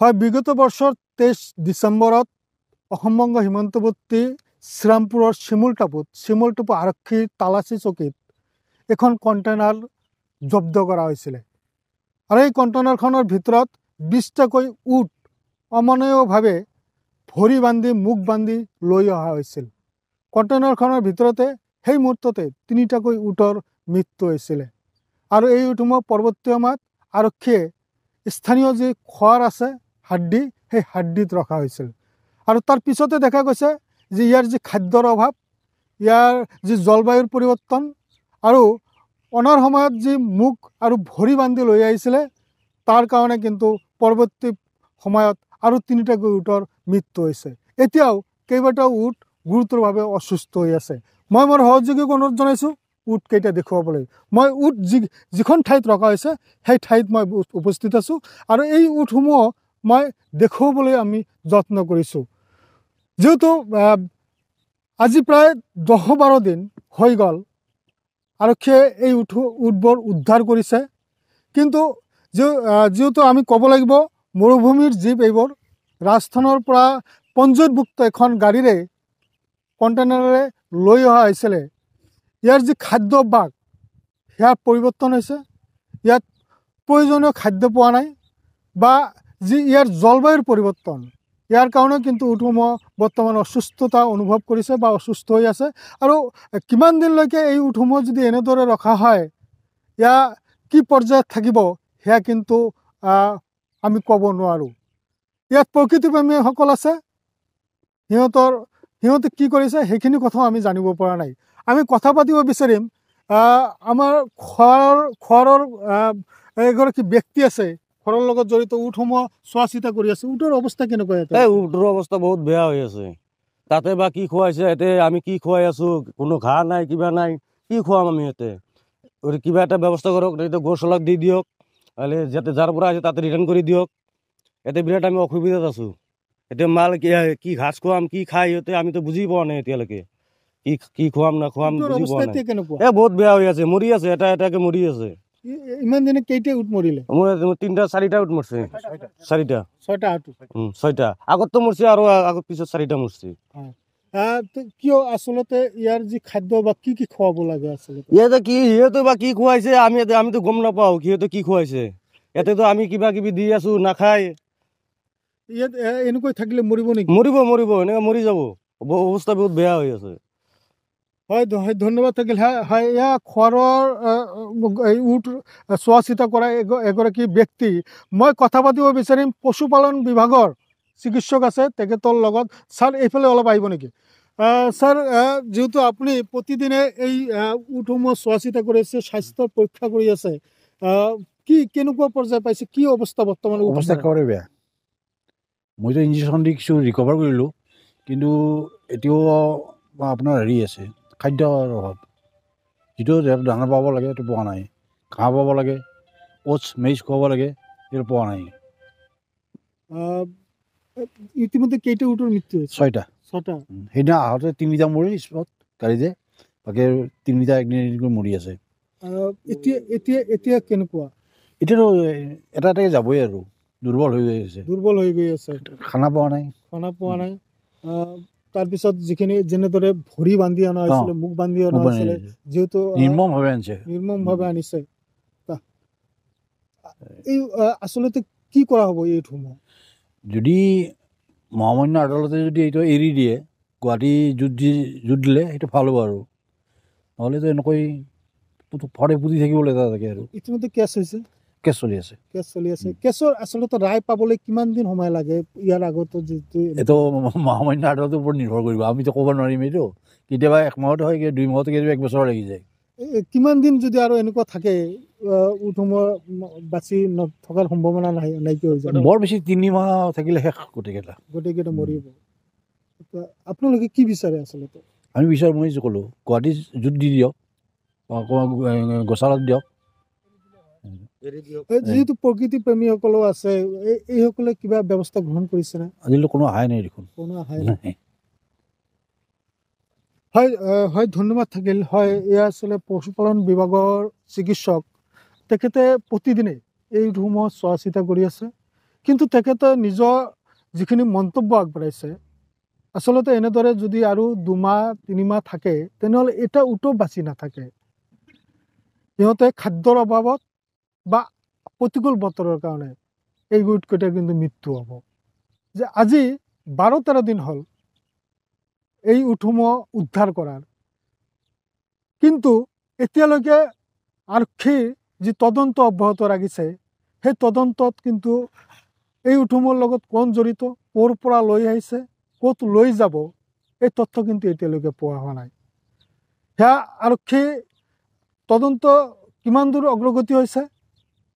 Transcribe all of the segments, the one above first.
হয়, বিগত বৰ্ষৰ 23 ডিচেম্বৰত অসমবংগ সীমান্তৱৰ্তী শ্ৰীৰামপুৰৰ চিমুলটোপু আৰক্ষী তালাচী চকীত এখন কণ্টেইনাৰ জব্দ কৰা হৈছিলে আৰু এই কণ্টেইনাৰখনৰ ভিতৰত 20টাকৈ উট অমানৱীয়ভাৱে ভৰি বান্ধি মুখ বান্ধি লৈ অহা হৈছিল। কণ্টেইনাৰখনৰ ভিতৰতে সেই মুহূৰ্ততে 3টাকৈ উটৰ মৃত্যু হৈছিলে আৰু এই উটসমূহ পৰৱৰ্তী সময়ত আৰক্ষীয়ে স্থানীয় যি খোৱাৰ আছে হাড্ডি, সেই হাড্ডিত ৰখা হৈছিল আৰু তাৰ পিছতে দেখা গৈছে যে ইয়াৰ যি খাদ্যৰ অভাৱ, ইয়াৰ যি জলবায়ুৰ পৰিৱৰ্তন আৰু অনাৰ সময়ত যি মুখ আৰু ভৰি বান্ধি লৈ আহিছিলে তাৰ কাৰণে কিন্তু পৰৱৰ্তী সময়ত আৰু 3টাকৈ উটৰ মৃত্যু হৈছে। এতিয়াও কেইবাটাও উট গুৰুতৰভাৱে অসুস্থ হৈ আছে। মই মোৰ সহযোগীক অনুৰোধ জনাইছোঁ উট কেইটা দেখুৱাবলৈ। মই উট যিখন ঠাইত ৰখা হৈছে সেই ঠাইত মই উপস্থিত আছোঁ আৰু এই উটসমূহ মই দেখুৱাবলৈ আমি যত্ন কৰিছোঁ। যেহেতু আজি প্ৰায় 10-12 দিন হৈ গ'ল আৰক্ষীয়ে এই উটবোৰ উদ্ধাৰ কৰিছে, কিন্তু যেহেতু আমি ক'ব লাগিব মৰুভূমিৰ জীৱ এইবোৰ ৰাজস্থানৰ পৰা পঞ্জীয়নভুক্ত এখন গাড়ীৰে কণ্টেইনাৰেৰে লৈ অহা হৈছিলে। ইয়াৰ যি খাদ্যাভ্যাস সেয়া পৰিৱৰ্তন হৈছে, ইয়াত প্ৰয়োজনীয় খাদ্য পোৱা নাই বা যি ইয়াৰ জলবায়ুৰ পৰিৱৰ্তন, ইয়াৰ কাৰণে কিন্তু উটসমূহ বৰ্তমান অসুস্থতা অনুভৱ কৰিছে বা অসুস্থ হৈ আছে আৰু কিমান দিনলৈকে এই উটসমূহ যদি এনেদৰে ৰখা হয়, ইয়াৰ কি পৰ্যায়ত থাকিব সেয়া কিন্তু আমি ক'ব নোৱাৰোঁ। ইয়াত প্ৰকৃতিপ্ৰেমীসকল আছে, সিহঁতে কি কৰিছে সেইখিনি কথাও আমি জানিব পৰা নাই। আমি কথা পাতিব বিচাৰিম আমাৰ খোৱাৰৰ এগৰাকী ব্যক্তি আছে, ঘৰৰ লগত জড়িত, উটসমূহ চোৱা চিতা কৰি আছে। উটৰ অৱস্থা কেনেকুৱা? উটৰ অৱস্থা বহুত বেয়া হৈ আছে। তাতে বা কি খুৱাইছে, ইয়াতে আমি কি খুৱাই আছোঁ, কোনো ঘাঁহ নাই, কিবা নাই, কি খুৱাম আমি? ইয়াতে কিবা এটা ব্যৱস্থা কৰক, এতিয়া গৰুচলাক দি দিয়ক, যাতে যাৰ পৰা আছে তাতে ৰিটাৰ্ণ কৰি দিয়ক। ইয়াতে বিৰাট আমি অসুবিধাত আছোঁ। এতিয়া মাল কি ঘাঁহ খুৱাম, কি খাই সিহঁতে, আমিতো বুজি পোৱা নাই এতিয়ালৈকে। কি খুৱাম না খুৱাম বুজি পোৱা নাই। বহুত বেয়া হৈ আছে, মৰি আছে, এটা এটাকে মৰি আছে। ইমান দিনে কেইটা উট মৰিলে? মোৰ 3-4টা উট মৰছে। 6টা আগততো মৰছে আৰু আগত পিছত 4টা মৰছে। কিয় আচলতে ইয়াৰ যি খাদ্য বা কি খুৱাব লাগে আচলতে? সিহঁতে বা কি খুৱাইছে আমিতো গম নাপাওঁ সিহঁতে কি খুৱাইছে। ইয়াতেতো আমি কিবা কিবি দি আছো, নাখায়। ইয়াত এনেকৈ থাকিলে মৰিব নেকি? মৰিব, এনেকৈ মৰি যাব। অৱস্থা বহুত বেয়া হৈ আছে। হয়, ধন্যবাদ থাকিল। হয়, এয়া খোৱাৰৰ উট চোৱা চিতা কৰা এগৰাকী ব্যক্তি। মই কথা পাতিব বিচাৰিম পশুপালন বিভাগৰ চিকিৎসক আছে, তেখেতৰ লগত। ছাৰ, এইফালে অলপ আহিব নেকি? ছাৰ, যেহেতু আপুনি প্ৰতিদিনে এই উটসমূহ চোৱা চিতা কৰি আছে, স্বাস্থ্য পৰীক্ষা কৰি আছে, কেনেকুৱা পৰ্যায় পাইছে, কি অৱস্থা বৰ্তমান? অৱস্থা একেবাৰে বেয়া। মইতো ইঞ্জেকশ্যন দি কিছু ৰিকভাৰ কৰিলোঁ, কিন্তু এতিয়াও আপোনাৰ হেৰি আছে, খাদ্যৰ অভাৱ। যিটো দানা পাব লাগে সেইটো পোৱা নাই। ঘাঁহ পাব লাগে, অ'টছ মেজ খুৱাব লাগে, সেইটো পোৱা নাই। ইতিমধ্যে কেইটা উটৰ মৃত্যু হৈছে? 6টা। সেইদিনা আহোঁতে 3টা মৰি স্পট গাড়ীতে, বাকী 3টা একদিন মৰি আছে। এতিয়া কেনেকুৱা? এতিয়াতো এটা এটাকে যাবই আৰু, দুৰ্বল হৈ গৈ আছে। খানা পোৱা নাই। তাৰপিছত যেনেদৰে ভৰি বান্ধি অনা হৈছিলে, মুখ বান্ধি অনা হৈছিলে, যিহেতু নিৰ্মমভাৱে আনিছে। এই আচলতে কি কৰা হ'ব এইসমূহ? যদি মহামান্য আদালতে যদি এইটো এৰি দিয়ে, গুৱাহাটী জুত দিলে সেইটো ভাল হ'ব আৰু, নহ'লেতো এনেকৈ ফৰে পুতি থাকিবলৈ থাকে আৰু। ইতিমধ্যে কেছ হৈছে, কেছ চলি আছে। কেছৰ আচলতে ৰায় পাবলৈ কিমান দিন সময় লাগে? ইয়াৰ আগতো যিটো এইটো মহামান্য আদালতৰ ওপৰত নিৰ্ভৰ কৰিব, আমিতো ক'ব নোৱাৰিম। এইটো কেতিয়াবা 1 মাহতে হয়, 2 মাহতে, কেতিয়াবা 1 বছৰ লাগি যায়। কিমান দিন যদি আৰু এনেকুৱা থাকে উটসমূহ বাচি নথকাৰ সম্ভাৱনা নাইকিয়া হৈ যায়? বৰ বেছি 3 মাহ থাকিলে শেষ গোটেইকেইটা মৰিব। আপোনালোকে কি বিচাৰে আচলতে? আমি বিচাৰোঁ, মই ক'লোঁ, গুৱাহাটী জুত দি দিয়ক, গোচালাত দিয়ক। যিহেতু প্ৰকৃতি প্ৰেমীসকলো আছে, এইসকলে কিবা ব্যৱস্থা গ্ৰহণ কৰিছে নে? আজিলৈ কোনো অহাই নাই দেখোন। হয়, ধন্যবাদ থাকিল। হয়, এয়া আচলতে পশুপালন বিভাগৰ চিকিৎসক। তেখেতে প্ৰতিদিনে এই উটসমূহ চোৱা চিতা কৰি আছে। কিন্তু তেখেতে নিজৰ যিখিনি মন্তব্য আগবঢ়াইছে আচলতে এনেদৰে যদি আৰু 2 মাহ 3 মাহ থাকে তেনেহ'লে এটা উটো বাচি নাথাকে সিহঁতে খাদ্যৰ অভাৱত বা প্ৰতিকূল বতৰৰ কাৰণে এই উটকেইটাৰ কিন্তু মৃত্যু হ'ব যে আজি 12-13 দিন হ'ল এই উটসমূহ উদ্ধাৰ কৰাৰ কিন্তু এতিয়ালৈকে আৰক্ষীৰ যি তদন্ত অব্যাহত ৰাখিছে সেই তদন্তত কিন্তু এই উটসমূহৰ লগত কোন জড়িত ক'ৰ পৰা লৈ আহিছে ক'ত লৈ যাব এই তথ্য কিন্তু এতিয়ালৈকে পোৱা হোৱা নাই সেয়া আৰক্ষী তদন্ত কিমান দূৰ অগ্ৰগতি হৈছে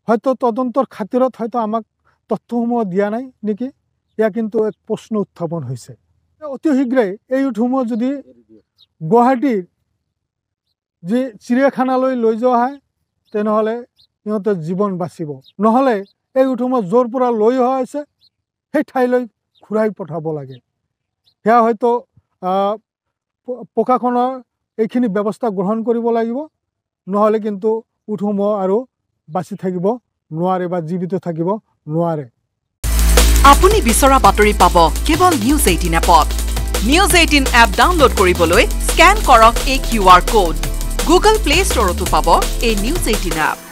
হয়তো তদন্তৰ খাতিৰত হয়তো আমাক তথ্যসমূহ দিয়া নাই নেকি এয়া কিন্তু এক প্ৰশ্ন উত্থাপন হৈছে অতি শীঘ্ৰেই এই উটসমূহ যদি গুৱাহাটীৰ যি চিৰিয়াখানালৈ লৈ যোৱা হয় তেনেহ'লে সিহঁতৰ জীৱন বাচিব নহ'লে এই উটসমূহ য'ৰ পৰা লৈ অহা হৈছে সেই ঠাইলৈ ঘূৰাই পঠাব লাগে সেয়া হয়তো প্ৰশাসনৰ এইখিনি ব্যৱস্থা গ্ৰহণ কৰিব লাগিব নহ'লে কিন্তু উটসমূহ আৰু বাচি থাকিব নোৱাৰে বা জীৱিত থাকিব নোৱাৰে আপুনি বিচৰা বাতৰি পাব কেৱল নিউজ 18 এপত নিউজ 18 এপ ডাউনলোড কৰিবলৈ স্ক্যান কৰক এই QR কোড গুগল প্লে ষ্টৰতো পাব এই নিউজ 18 এপ